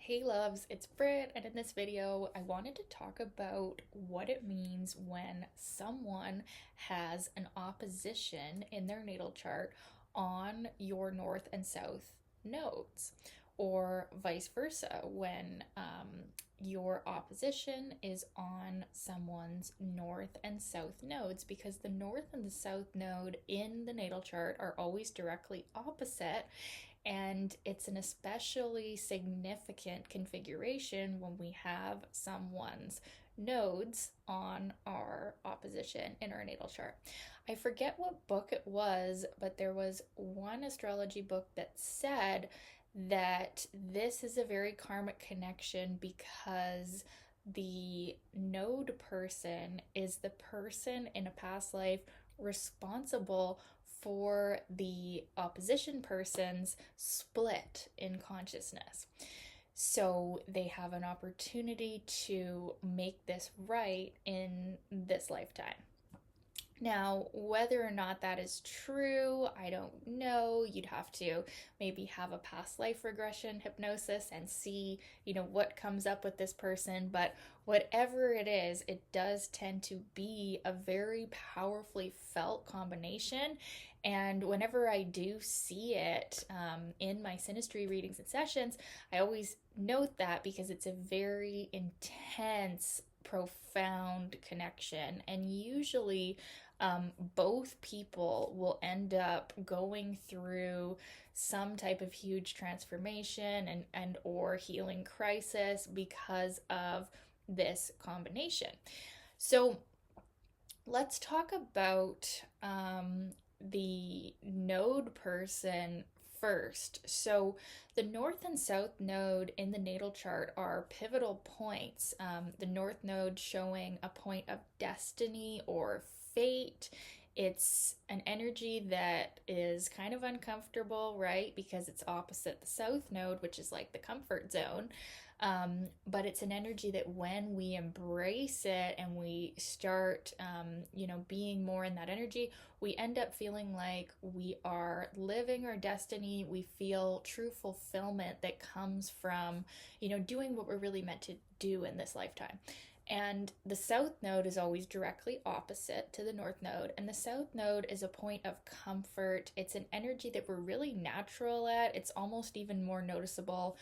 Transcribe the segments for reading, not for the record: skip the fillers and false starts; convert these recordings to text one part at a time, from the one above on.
Hey loves, it's Britt, and in this video, I wanted to talk about what it means when someone has an opposition in their natal chart on your north and south nodes, or vice versa, when your opposition is on someone's north and south nodes, because the north and the south node in the natal chart are always directly opposite, and it's an especially significant configuration when we have someone's nodes on our opposition in our natal chart. I forget what book it was, but there was one astrology book that said that this is a very karmic connection because the node person is the person in a past life responsible for the opposition person's split in consciousness. So they have an opportunity to make this right in this lifetime. Now, whether or not that is true, I don't know. You'd have to maybe have a past life regression hypnosis and see, what comes up with this person. But whatever it is, it does tend to be a very powerfully felt combination. And whenever I do see it in my Synastry readings and sessions, I always note that because it's a very intense, profound connection. And usually, both people will end up going through some type of huge transformation and or healing crisis because of this combination. So let's talk about the node person first. So the north and south node in the natal chart are pivotal points. The north node showing a point of destiny or fate. It's an energy that is kind of uncomfortable, right? Because it's opposite the south node, which is like the comfort zone. But it's an energy that when we embrace it and we start, being more in that energy, we end up feeling like we are living our destiny. We feel true fulfillment that comes from, doing what we're really meant to do in this lifetime. And the south node is always directly opposite to the north node. And the south node is a point of comfort. It's an energy that we're really natural at. It's almost even more noticeable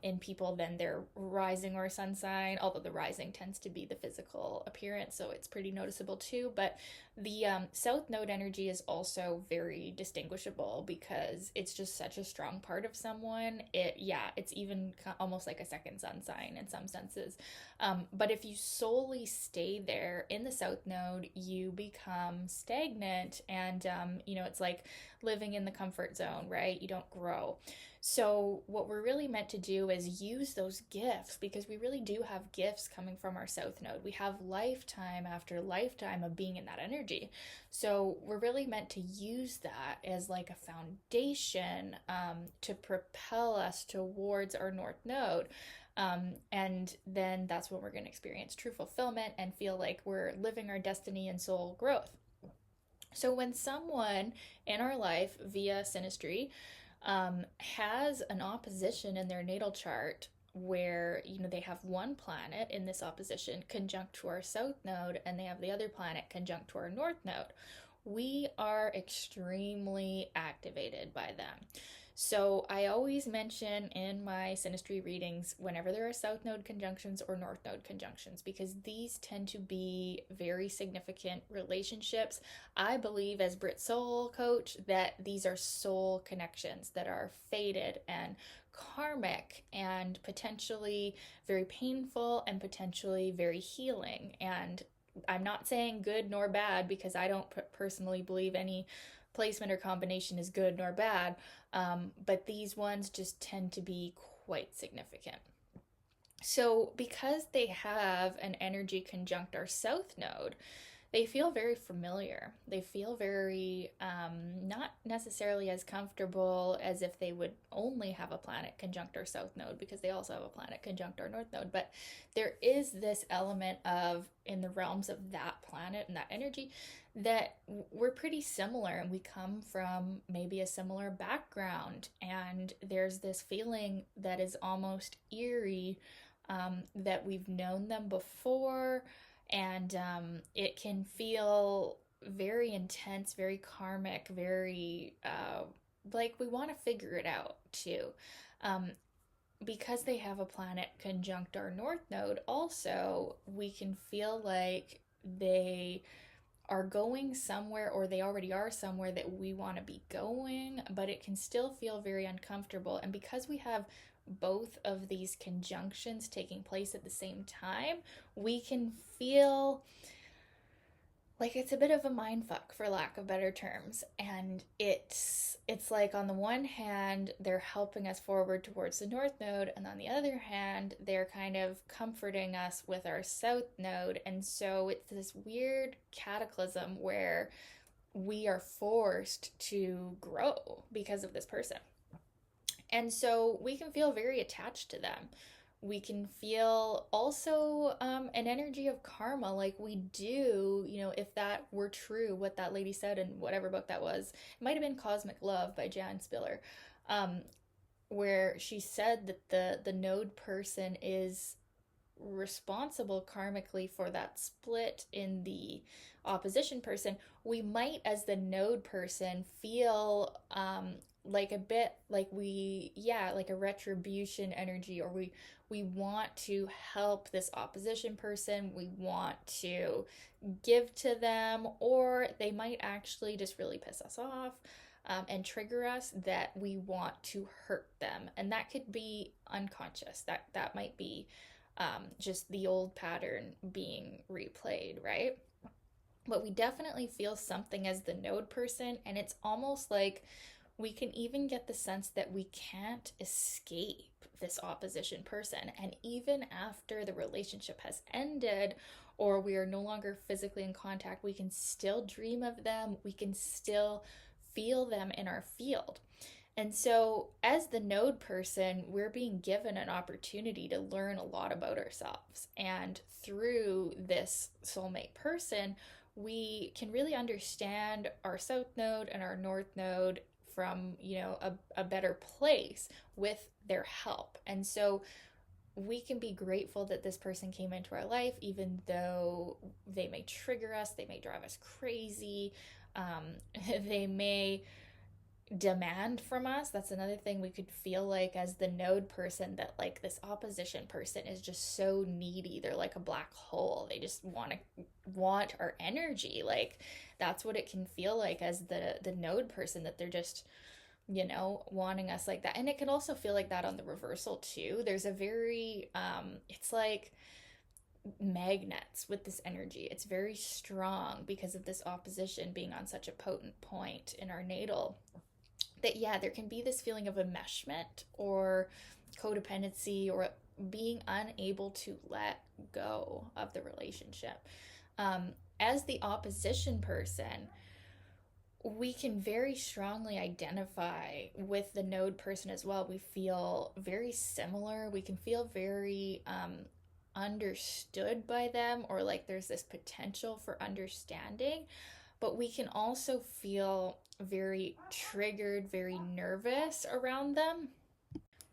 in people than their rising or sun sign, although the rising tends to be the physical appearance, so it's pretty noticeable too. But the south node energy is also very distinguishable because it's just such a strong part of someone. It's even almost like a second sun sign in some senses. But if you solely stay there in the south node, you become stagnant, and it's like living in the comfort zone, right? You don't grow. So what we're really meant to do is use those gifts, because we really do have gifts coming from our south node. We have lifetime after lifetime of being in that energy. So we're really meant to use that as like a foundation to propel us towards our north node. And then that's when we're going to experience true fulfillment and feel like we're living our destiny and soul growth. So when someone in our life via Synastry has an opposition in their natal chart where they have one planet in this opposition conjunct to our south node and they have the other planet conjunct to our north node, we are extremely activated by them. So I always mention in my Synastry readings whenever there are south node conjunctions or north node conjunctions, because these tend to be very significant relationships. I believe, as Brit Soul coach, that these are soul connections that are fated and karmic and potentially very painful and potentially very healing. And I'm not saying good nor bad, because I don't personally believe any placement or combination is good nor bad, but these ones just tend to be quite significant. So because they have an energy conjunct our south node, they feel very familiar. They feel very not necessarily as comfortable as if they would only have a planet conjunct our south node, because they also have a planet conjunct our north node. But there is this element of, in the realms of that planet and that energy, that we're pretty similar and we come from maybe a similar background. And there's this feeling that is almost eerie, that we've known them before, and it can feel very intense, very karmic, very like we want to figure it out too. Um, because they have a planet conjunct our north node, also, we can feel like they are going somewhere, or they already are somewhere that we want to be going, but it can still feel very uncomfortable. And because we have both of these conjunctions taking place at the same time, we can feel like it's a bit of a mind fuck, for lack of better terms. And it's like, on the one hand they're helping us forward towards the north node, and on the other hand they're kind of comforting us with our south node. And so it's this weird cataclysm where we are forced to grow because of this person. And so we can feel very attached to them. We can feel also an energy of karma, like we do, if that were true, what that lady said in whatever book that was. It might have been Cosmic Love by Jan Spiller, um, where she said that the node person is responsible karmically for that split in the opposition person. We might, as the node person, feel like a bit like like a retribution energy, or we want to help this opposition person, we want to give to them, or they might actually just really piss us off, and trigger us, that we want to hurt them. And that could be unconscious, that might be just the old pattern being replayed, right? But we definitely feel something as the node person, and it's almost like we can even get the sense that we can't escape this opposition person. And even after the relationship has ended, or we are no longer physically in contact, we can still dream of them, we can still feel them in our field. And so, as the node person, we're being given an opportunity to learn a lot about ourselves. And through this soulmate person, we can really understand our south node and our north node from, a better place with their help. And so, we can be grateful that this person came into our life, even though they may trigger us, they may drive us crazy, they may demand from us. That's another thing we could feel like as the node person, that like this opposition person is just so needy. They're like a black hole. They just want our energy. Like, that's what it can feel like as the node person, that they're just wanting us like that. And it can also feel like that on the reversal too. There's a very it's like magnets with this energy. It's very strong because of this opposition being on such a potent point in our natal, that there can be this feeling of enmeshment or codependency, or being unable to let go of the relationship. As the opposition person, we can very strongly identify with the node person as well. We feel very similar. We can feel very understood by them, or like there's this potential for understanding. But we can also feel very triggered, very nervous around them.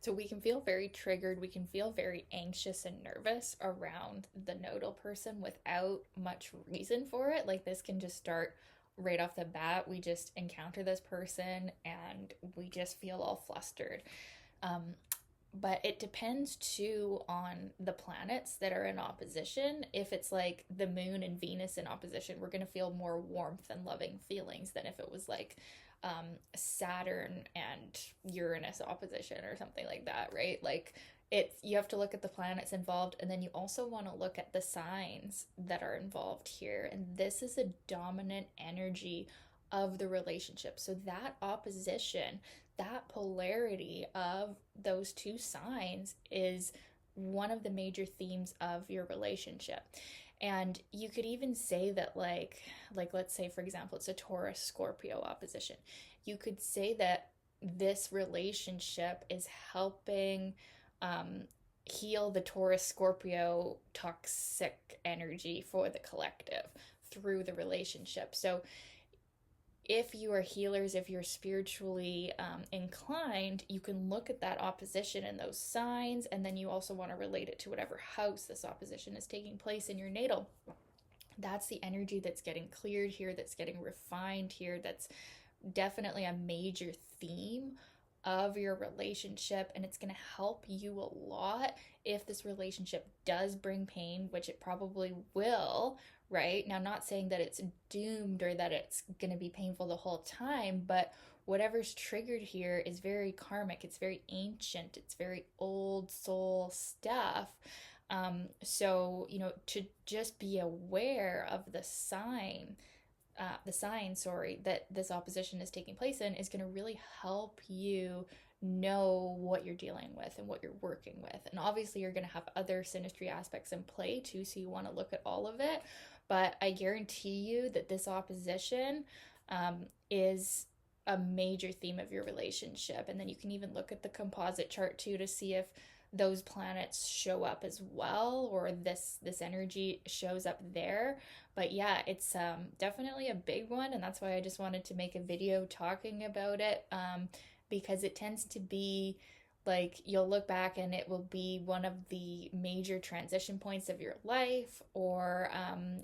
So we can feel very triggered, we can feel very anxious and nervous around the nodal person without much reason for it. Like, this can just start right off the bat. We just encounter this person and we just feel all flustered. But it depends too on the planets that are in opposition. If it's like the moon and Venus in opposition, we're going to feel more warmth and loving feelings than if it was like Saturn and Uranus opposition or something like that, right? Like, you have to look at the planets involved, and then you also want to look at the signs that are involved here. And this is a dominant energy of the relationship. So that opposition, that polarity of those two signs, is one of the major themes of your relationship. And you could even say that, like let's say, for example, it's a Taurus Scorpio opposition. You could say that this relationship is helping um, heal the Taurus Scorpio toxic energy for the collective through the relationship. So if you are healers, if you're spiritually inclined, you can look at that opposition and those signs, and then you also want to relate it to whatever house this opposition is taking place in your natal. That's the energy that's getting cleared here, that's getting refined here, that's definitely a major theme of your relationship, and it's going to help you a lot if this relationship does bring pain, which it probably will. Right now, not saying that it's doomed or that it's going to be painful the whole time, but whatever's triggered here is very karmic, it's very ancient, it's very old soul stuff. So to just be aware of the sign, sorry, that this opposition is taking place in is going to really help you know what you're dealing with and what you're working with. And obviously, you're going to have other synastry aspects in play too, so you want to look at all of it. But I guarantee you that this opposition is a major theme of your relationship. And then you can even look at the composite chart too to see if those planets show up as well, or this energy shows up there. But yeah, it's definitely a big one, and that's why I just wanted to make a video talking about it, because it tends to be like you'll look back and it will be one of the major transition points of your life, or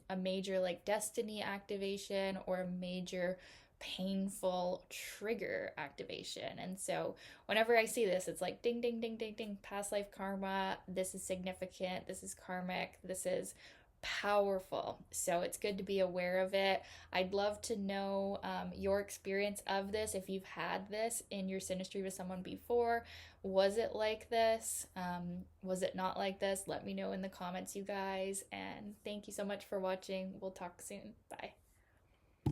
a major like destiny activation, or a major painful trigger activation. And so whenever I see this, it's like ding ding ding ding ding, past life karma, this is significant, this is karmic, this is powerful. So it's good to be aware of it. I'd love to know your experience of this. If you've had this in your synastry with someone before, was it like this? Was it not like this? Let me know in the comments, you guys. And thank you so much for watching. We'll talk soon. Bye.